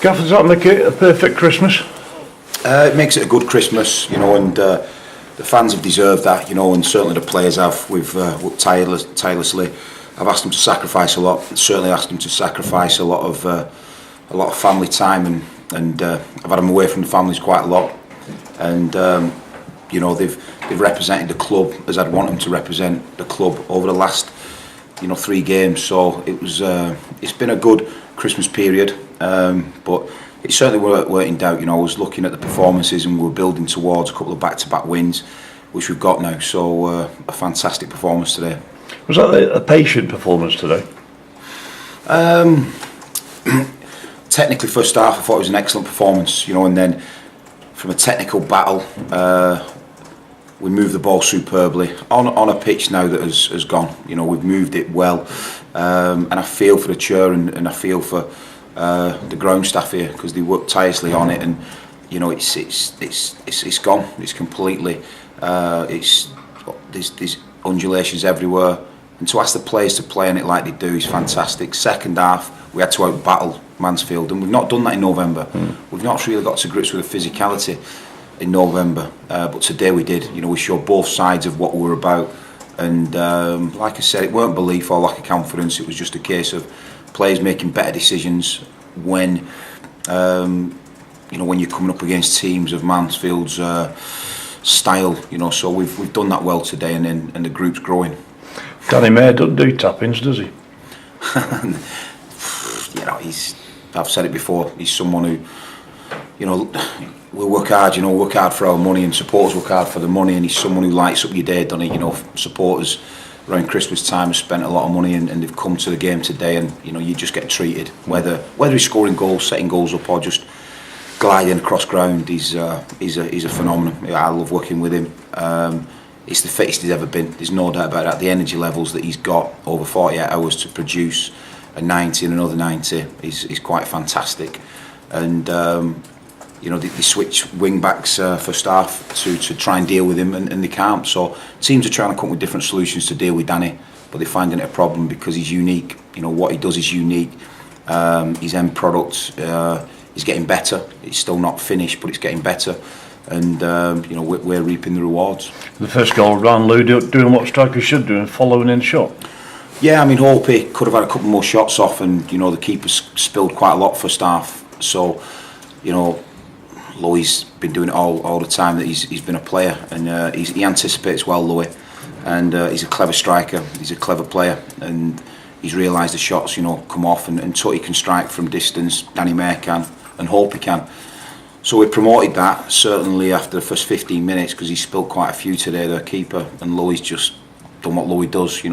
Gaff, does that make it a perfect Christmas? It makes it a good Christmas, and the fans have deserved that, and certainly the players have. We've worked tirelessly. I've asked them to sacrifice a lot. Certainly asked them to sacrifice a lot of family time, and I've had them away from the families quite a lot. And they've represented the club as I'd want them to represent the club over the last 3 games. So it's been a good Christmas period, but it certainly weren't in doubt. I was looking at the performances and we were building towards a couple of back-to-back wins, which we've got now. So a fantastic performance today. Was that a patient performance today? Technically, first half I thought it was an excellent performance, and then from a technical battle, we moved the ball superbly on a pitch now that has gone. We've moved it well, and I feel for the chair and I feel for the ground staff here, because they worked tirelessly on it, and it's gone. It's completely. There's undulations everywhere, and to ask the players to play on it like they do is fantastic. Second half, we had to out battle Mansfield, and we've not done that in November. We've not really got to grips with the physicality in November, but today we did. We showed both sides of what we were about, and like I said, it weren't belief or lack of confidence. It was just a case of players making better decisions when when you're coming up against teams of Mansfield's style. So we've done that well today, and the group's growing. Danny Mayer doesn't do tap-ins, does he? I've said it before, he's someone who, we work hard, work hard for our money, and supporters work hard for the money, and he's someone who lights up your day, doesn't he? Supporters around Christmas time have spent a lot of money, and they've come to the game today, and you just get treated, whether he's scoring goals, setting goals up, or just gliding across ground. He's a phenomenon. I love working with him. He's the fittest he's ever been. There's no doubt about that. The energy levels that he's got over 48 hours to produce a 90 and another 90 is quite fantastic. And they switch wing backs for staff to try and deal with him, and they can't. So teams are trying to come up with different solutions to deal with Danny, but they're finding it a problem because he's unique. What he does is unique. His end product is getting better. It's still not finished, but it's getting better. And we're reaping the rewards. The first goal, Ryan Lou doing what strikers should do and following in shot. Yeah, Holpey could have had a couple more shots off, and the keeper spilled quite a lot for staff. So Louis been doing it all the time that he's been a player, and he anticipates well, Louis, and he's a clever striker. He's a clever player, and he's realised the shots come off, and Tutty can strike from distance, Danny Mayer can, and Holpey can. So we promoted that certainly after the first 15 minutes, because he spilled quite a few today, the keeper, and Louis just done what Louis does,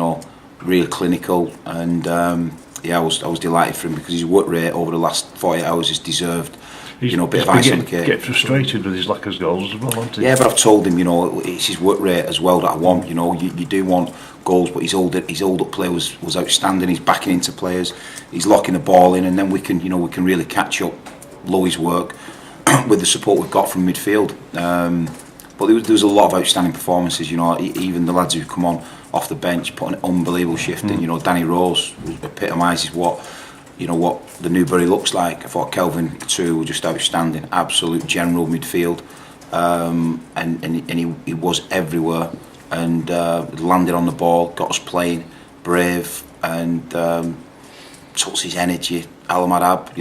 real clinical, and I was delighted for him, because his work rate over the last 48 hours is deserved. He's a bit of ice on the cake. Get frustrated with his lack of goals as well, hasn't he? Yeah, but I've told him, it's his work rate as well that I want. You do want goals, but his hold up play was outstanding. He's backing into players, he's locking the ball in, and then we can really catch up Louis' work with the support we've got from midfield. But there was a lot of outstanding performances. Even the lads who come on off the bench put an unbelievable shift in. Danny Rose epitomises what the Newbury looks like. I thought Kelvin too was just outstanding, absolute general midfield, and he was everywhere, and landed on the ball, got us playing, brave, and took his energy. Alamadab,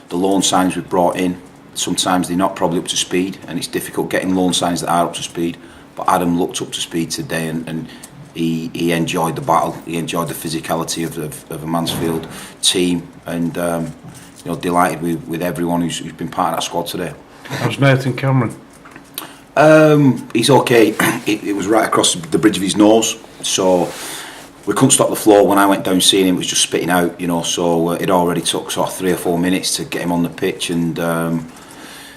the loan signs we've brought in, sometimes they're not probably up to speed, and it's difficult getting loan signs that are up to speed, but Adam looked up to speed today, and he enjoyed the battle. He enjoyed the physicality of a Mansfield team, and delighted with everyone who's been part of that squad today. How's Nathan Cameron? He's okay. It was right across the bridge of his nose, so we couldn't stop the flow. When I went down seeing him, it was just spitting out, so it already took sort of 3 or 4 minutes to get him on the pitch, and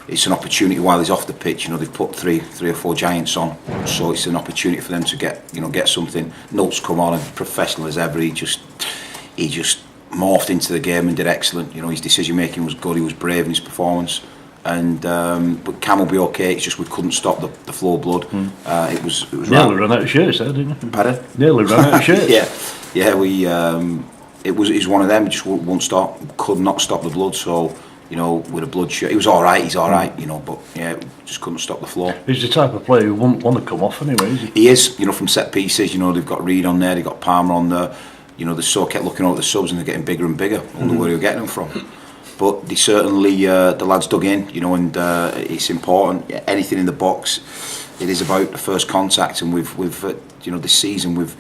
it's an opportunity while he's off the pitch. They've put three or four giants on, so it's an opportunity for them to get something. Nutt's come on, and professional as ever. He just morphed into the game and did excellent. His decision making was good. He was brave in his performance, and but Cam will be okay. It's just we couldn't stop the flow of blood. It was nearly ran out of shirts there, didn't it? Pardon? Nearly ran out of shirts. yeah. We it was one of them. Just won't stop. Could not stop the blood. So you know, with a blood shirt. He was all right. He's all right, you know, but yeah, just couldn't stop the flow. He's the type of player who wouldn't want to come off anyway, is he? He is, you know, from set pieces. You know, they've got Reed on there, they've got Palmer on there. You know, they so kept looking over the subs and they're getting bigger and bigger. I wonder where they were getting them from. But they certainly, the lads dug in, you know, and it's important. Anything in the box, it is about the first contact, and we've you know, this season we've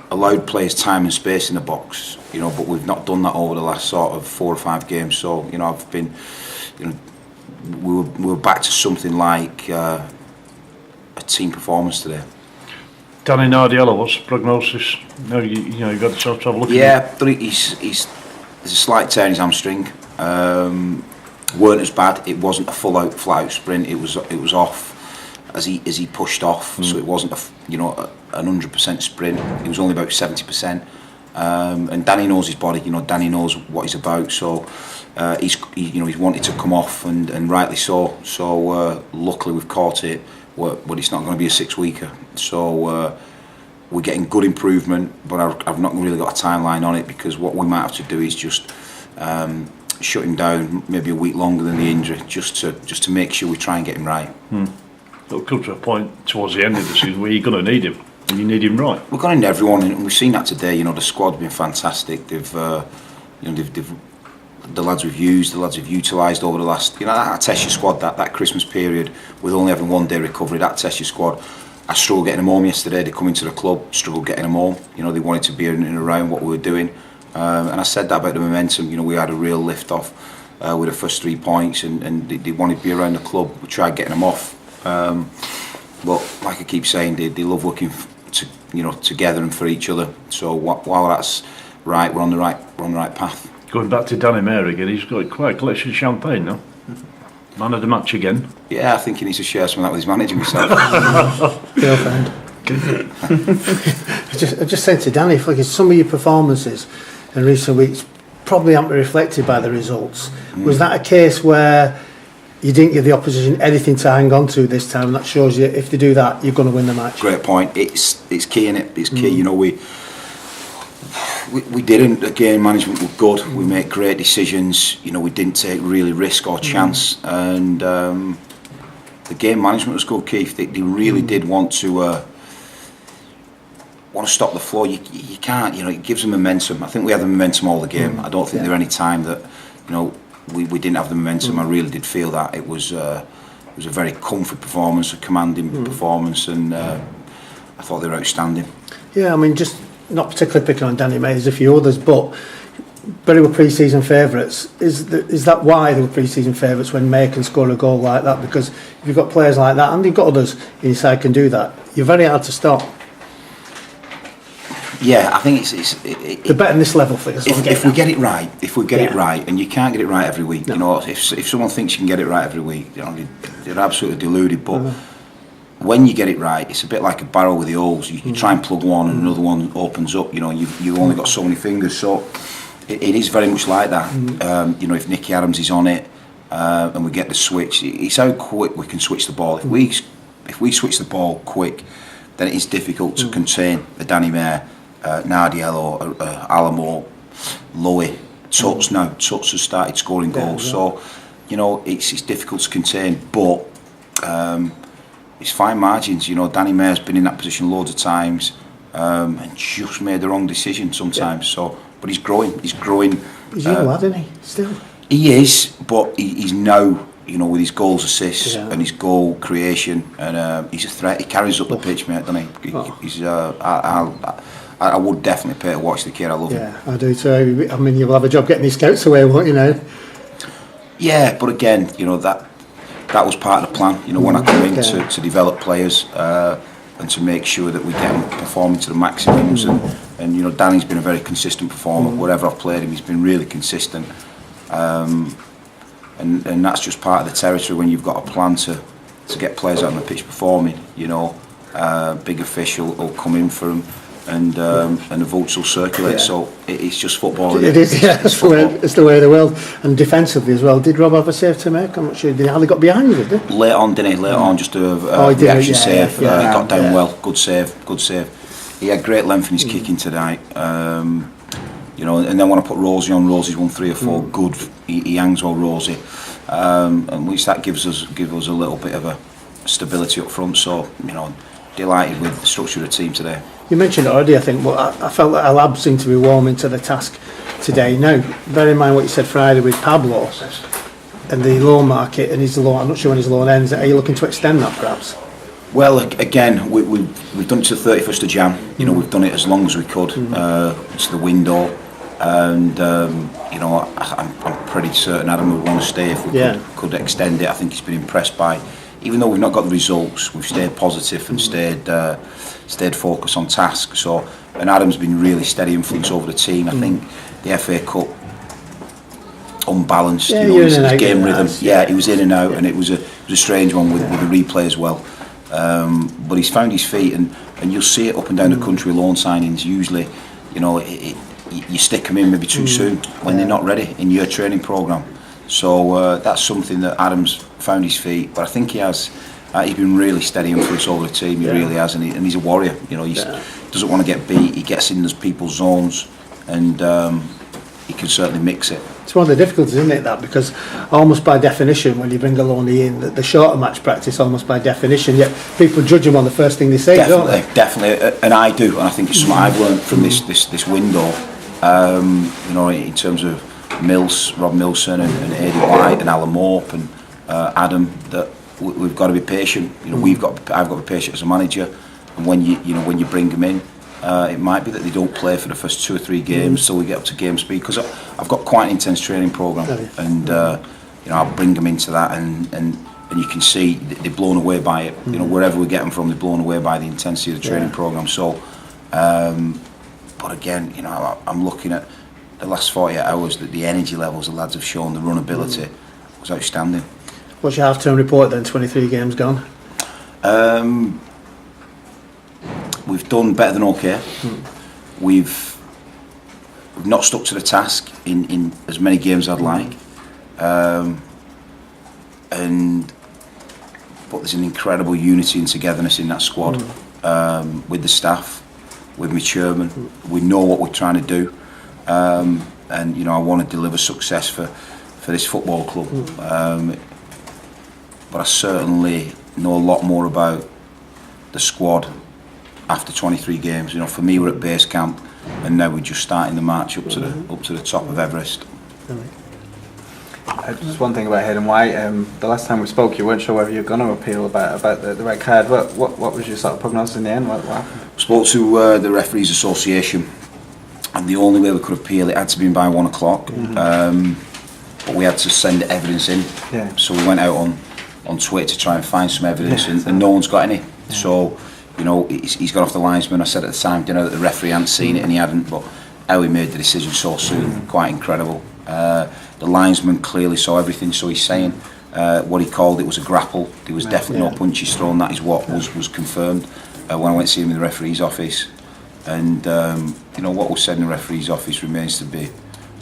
allowed players time and space in the box, you know, but we've not done that over the last sort of 4 or 5 games. So, you know, I've been, you know, we were back to something like a team performance today. Danny Nardiello, what's the prognosis? No, you know, you've got to have a look. Yeah, but there's a slight tear in his hamstring. Weren't as bad. It wasn't a flat out sprint. It was off as he pushed off. So it wasn't an 100% sprint. It was only about 70%. And Danny knows his body. You know, Danny knows what he's about. So he's wanted to come off, and rightly so. So luckily we've caught it. But it's not going to be a 6-weeker. So we're getting good improvement. But I've not really got a timeline on it, because what we might have to do is just shut him down maybe a week longer than the injury, just to make sure we try and get him right. It'll come to a point towards the end of the season where you're going to need him, and you need him right. We're going to need everyone, and we've seen that today. You know, the squad's been fantastic. They've the lads we've used, the lads we've utilised over the last, you know, that test your squad, that Christmas period with only having 1 day recovery, that test your squad. I struggled getting them home yesterday. They come into the club, struggled getting them home. You know, they wanted to be in and around what we were doing. And I said that about the momentum. You know, we had a real lift off with the first 3 points, and they wanted to be around the club. We tried getting them off, but like I keep saying, they love working together and for each other. So while that's right, we're on the right path. Going back to Danny Mayer again, he's got quite a collection of champagne now. Man of the match again. Yeah, I think he needs to share some of that with his manager himself. Girlfriend. I just said to Danny, if like some of your performances in recent weeks probably haven't been reflected by the results. Was that a case where you didn't give the opposition anything to hang on to this time? That shows you if they do that, you're going to win the match. Great point. It's key, innit? It's key. You know, we didn't. The game management were good. We made great decisions. You know, we didn't take really risk or chance, and the game management was good, Keith. They really did want to stop the flow. You can't. You know, it gives them momentum. I think we had the momentum all the game. I don't think there was any time that, you know, we didn't have the momentum. I really did feel that it was a very comfy performance, a commanding performance, and I thought they were outstanding. Yeah, I mean, just not particularly picking on Danny May, there's a few others, but Bury were pre-season favourites. Is that why they were pre-season favourites when May can score a goal like that? Because if you've got players like that, and you've got others in your side can do that, you're very hard to stop. Yeah, I think they're better than this level thing. If we get it right, it right, and you can't get it right every week. No. You know, if someone thinks you can get it right every week, you know, they're absolutely deluded. But when you get it right, it's a bit like a barrel with the holes. You try and plug one, and another one opens up. You know, you've only got so many fingers, so it is very much like that. You know, if Nicky Adams is on it, and we get the switch, it's how quick we can switch the ball. If we switch the ball quick, then it is difficult to contain the Danny Mayer, Nardiello, Alamo, Lowy, Tuts now. Tuts has started scoring goals, so you know it's difficult to contain. But it's fine margins. You know, Danny Mayer's been in that position loads of times and just made the wrong decision sometimes. So, but he's growing. He's growing. He's young lad, isn't he? Still. He is, but he's now, you know, with his goals, assists, and his goal creation, and he's a threat. He carries up the pitch, mate, doesn't he? He's. I would definitely pay to watch the kid. I love him. Yeah, I do too. I mean, you'll have a job getting these scouts away, won't you know? Yeah, but again, you know, that was part of the plan. You know, when I come in to develop players and to make sure that we get them performing to the maximums, and you know, Danny's been a very consistent performer. Wherever I've played him, he's been really consistent. And that's just part of the territory when you've got a plan to get players out on the pitch performing. You know, bigger fish will come in for them. And the votes will circulate, so it's just football. It is, yeah. It's the way of the world. And defensively as well. Did Rob have a save to make? I'm not sure. Did he hardly got behind with it? Late on, didn't he? Late on, just a reaction save. Got down well. Good save. He had great length in his kicking tonight. You know, and then when I put Rosie on, Rosie's won 3 or 4 good. He hangs well, Rosie, and which that gives us a little bit of a stability up front. So, you know, delighted with the structure of the team today. You mentioned it already, I think, but I felt that our lads seemed to be warming to the task today. Now, bear in mind what you said Friday with Pablo and the loan market and his loan. I'm not sure when his loan ends. Are you looking to extend that, perhaps? Well, again, we've done it to the 31st of Jan. You know, we've done it as long as we could. It's the window. And you know, I'm pretty certain Adam would want to stay if we could extend it. I think he's been impressed by, even though we've not got the results, we've stayed positive and stayed focused on task. So, and Adam's been really steady influence over the team. I think the FA Cup unbalanced, you know, his game rhythm. Yeah, he was in and out, and it was a strange one with the replay as well. But he's found his feet, and you'll see it up and down the country. Loan signings usually, you know, you stick them in maybe too soon when they're not ready in your training programme. So that's something that Adam's found his feet, but I think he has. He's been really steady influence over the team. He really has, and he's a warrior. You know, he doesn't want to get beat. He gets in those people's zones, and he can certainly mix it. It's one of the difficulties, isn't it, that? Because almost by definition, when you bring a loanee in, the shorter match practice, almost by definition, yet people judge him on the first thing they say, don't they? Definitely, and I do, and I think it's something I've learned from this window. You know, in terms of Rob Milson and Aidy White and Alan Morp and Adam, that we've got to be patient. You know, I've got to be patient as a manager, and when you bring them in, it might be that they don't play for the first 2 or 3 games till we get up to game speed, because I've got quite an intense training programme, and you know, I'll bring them into that, and you can see they're blown away by it. You know, wherever we get them from, they're blown away by the intensity of the training programme. So, but again, you know, I'm looking at the last 48 hours, that the energy levels the lads have shown, the runnability was outstanding. What's your half-term report then? 23 games gone. We've done better than okay. We've not stuck to the task in as many games as I'd like, but there's an incredible unity and togetherness in that squad, with the staff, with my chairman. We know what we're trying to do, and you know, I want to deliver success for this football club, but I certainly know a lot more about the squad after 23 games. You know, for me, we're at base camp, and now we're just starting the march up to the top of Everest. Just one thing about Hayden White. The last time we spoke, you weren't sure whether you were going to appeal about the red card. What was your sort of prognosis in the end? What happened? Spoke to the Referees Association, and the only way we could appeal it had to be by 1 o'clock. But we had to send evidence in. Yeah. So we went out on Twitter to try and find some evidence, and no one's got any. Yeah. So, you know, he's gone off the linesman. I said at the time, you know, that the referee hadn't seen it, and he hadn't, but how he made the decision so soon, quite incredible. The linesman clearly saw everything, so he's saying what he called it was a grapple. There was definitely no punches thrown. That is what was confirmed when I went to see him in the referee's office. And you know, what was said in the referee's office remains to be,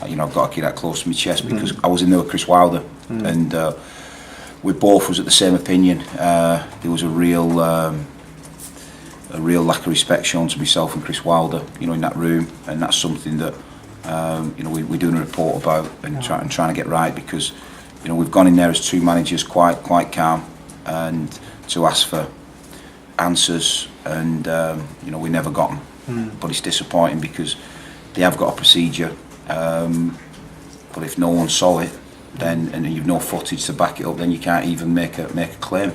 you know, I've got to keep that close to my chest, because I was in there with Chris Wilder, and we both was at the same opinion. There was a real lack of respect shown to myself and Chris Wilder, you know, in that room, and that's something that you know, we're doing a report about and trying to get right, because you know, we've gone in there as 2 managers, quite calm, and to ask for answers, and you know, we never got them. But it's disappointing because they have got a procedure, but if no one saw it, then, and you've no footage to back it up, then you can't even make a claim.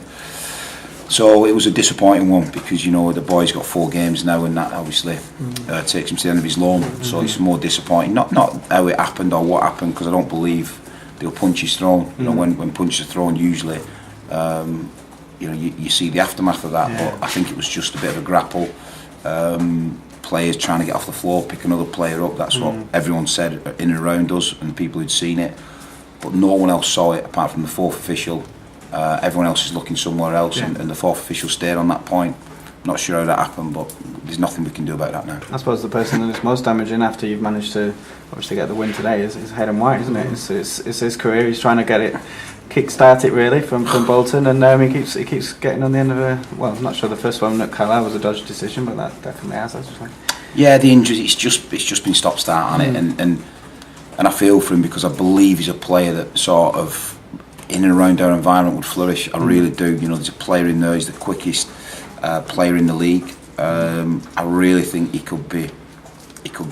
So it was a disappointing one, because you know, the boy's got 4 games now, and that obviously takes him to the end of his loan. So it's more disappointing, not how it happened or what happened, because I don't believe there were punches thrown. You know, when punches are thrown, usually you know, you see the aftermath of that. But I think it was just a bit of a grapple. Players trying to get off the floor, pick another player up. That's what everyone said in and around us, and people who'd seen it. But no one else saw it apart from the 4th official. Everyone else is looking somewhere else, and the 4th official stayed on that point. Not sure how that happened, but there's nothing we can do about that now. I suppose the person that is most damaging after you've managed to obviously get the win today is Hayden White, isn't it? It's his career. He's trying to get it, kick-start it really from Bolton, and he keeps getting on the end of a. Well, I'm not sure the first one at Carlisle was a dodgy decision, but that definitely has. I was just like, Yeah, the injuries. It's just been stop-start on it, and I feel for him because I believe he's a player that sort of in and around our environment would flourish. I really do. You know, there's a player in there. He's the quickest player in the league. I really think he could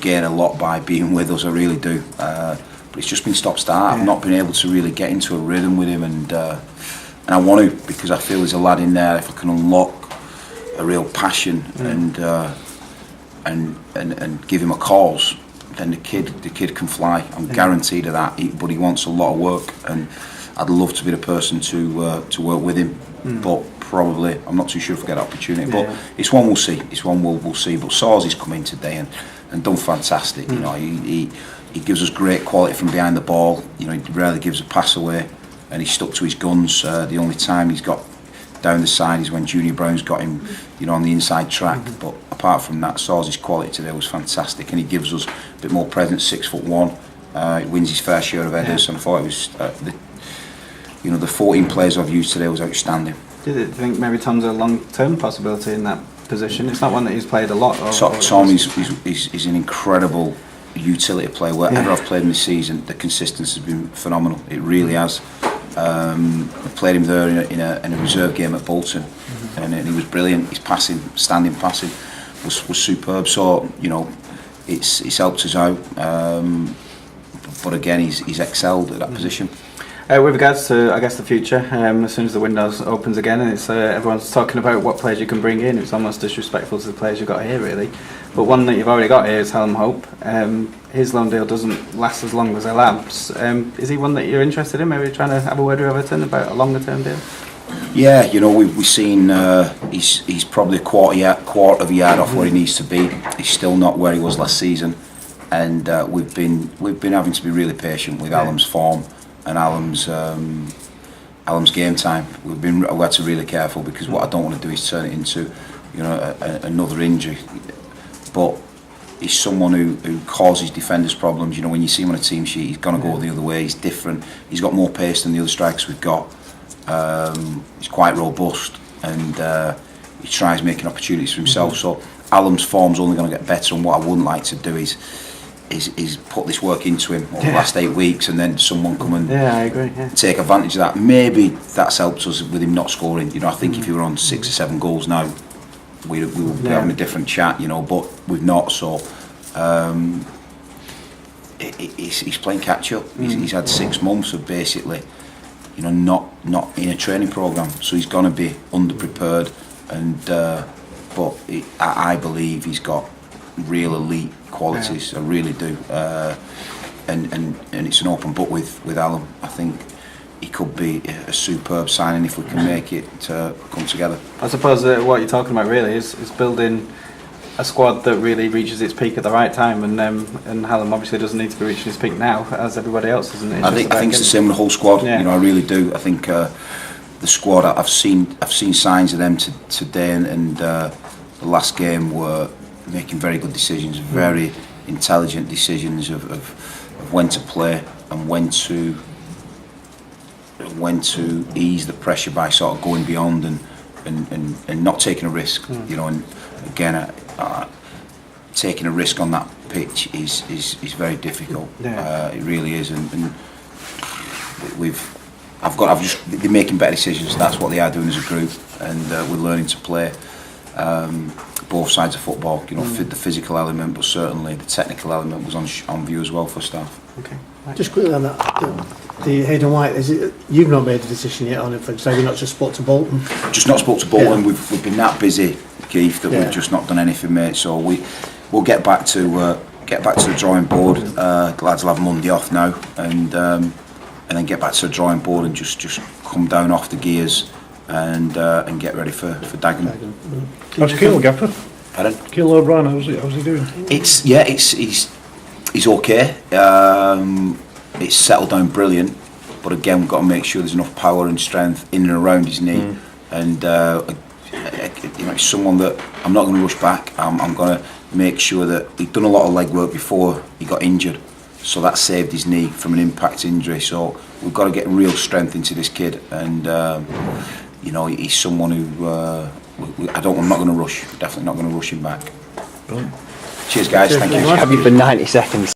gain a lot by being with us. I really do. But it's just been stop-start. I've not been able to really get into a rhythm with him, and I want to, because I feel there's a lad in there. If I can unlock a real passion and give him a cause, then the kid can fly. I'm guaranteed of that. But he wants a lot of work, and I'd love to be the person to work with him. But probably, I'm not too sure if I get that opportunity. But it's one we'll see. It's one we'll see. But Sawsey's come in today and done fantastic. You know, he gives us great quality from behind the ball. You know, he rarely gives a pass away, and he's stuck to his guns. The only time he's got down the side is when Junior Brown's got him, you know, on the inside track. But apart from that, Sawsey's quality today was fantastic, and he gives us a bit more presence. 6'1", he wins his fair share of headers, and I thought it was, the 14 players I've used today was outstanding. Do you think maybe Tom's a long-term possibility in that position? It's not one that he's played a lot. Tom is an incredible utility player. Wherever I've played him this season, the consistency has been phenomenal. It really has. I played him there in a reserve game at Bolton, and he was brilliant. His standing passing was superb. So, you know, it's helped us out. But again, he's excelled at that position. With regards to, I guess, the future, as soon as the window opens again, and it's everyone's talking about what players you can bring in, it's almost disrespectful to the players you've got here, really. But one that you've already got here is Hallam Hope. His loan deal doesn't last as long as Hallam's. Is he one that you're interested in? Maybe trying to have a word with Everton about a longer-term deal? Yeah, you know, we've seen he's probably a quarter of a yard off where he needs to be. He's still not where he was last season, and we've been having to be really patient with Hallam's form and Hallam's game time. We had to be really careful, because what I don't want to do is turn it into, you know, another injury. But he's someone who causes defenders problems. You know, when you see him on a team sheet, he's going to go the other way. He's different. He's got more pace than the other strikers we've got. He's quite robust, and he tries making opportunities for himself. So Hallam's form's only going to get better, and what I wouldn't like to do is put this work into him over the last 8 weeks, and then someone come and I agree, take advantage of that. Maybe that's helped us with him not scoring. You know, I think if he were on 6 or 7 goals now, we would be having a different chat, you know, but we've not. So he's playing catch up. He's had 6 months of basically, you know, not in a training programme, so he's going to be underprepared, and but I believe he's got real elite qualities. I really do, and it's an open book with Hallam. I think he could be a superb signing if we can make it come together. I suppose what you're talking about really is building a squad that really reaches its peak at the right time, and Hallam obviously doesn't need to be reaching its peak now, as everybody else, isn't it? I think it's the same with the whole squad. You know, I really do. I think the squad, I've seen signs of them today, and the last game were making very good decisions, very intelligent decisions of when to play and when to ease the pressure by sort of going beyond and not taking a risk. You know, and again, taking a risk on that pitch is very difficult. It really is, and they're making better decisions. That's what they are doing as a group, and we're learning to play both sides of football. You know, the physical element, but certainly the technical element was on view as well for staff. Okay. Right. Just quickly on that, the Hayden White, you've not made a decision yet on it, for example, you've not just spoke to Bolton? Just not spoke to Bolton. We've been that busy, Keith, that we've just not done anything, mate. So we'll get back to the drawing board. The lads will have Monday off now, and then get back to the drawing board and just come down off the gears and get ready for Dagenham. How's Keelan Gaffer? Pardon? Keelan O'Brien, how's he doing? He's okay. It's settled down brilliant, but again, we've got to make sure there's enough power and strength in and around his knee. And you know, it's someone that I'm not going to rush back. I'm going to make sure that he'd done a lot of leg work before he got injured, so that saved his knee from an impact injury. So we've got to get real strength into this kid, and you know, he's someone who I'm not going to rush. Definitely not going to rush him back. Brilliant. Cheers, guys. Thank you. Have you for 90 seconds?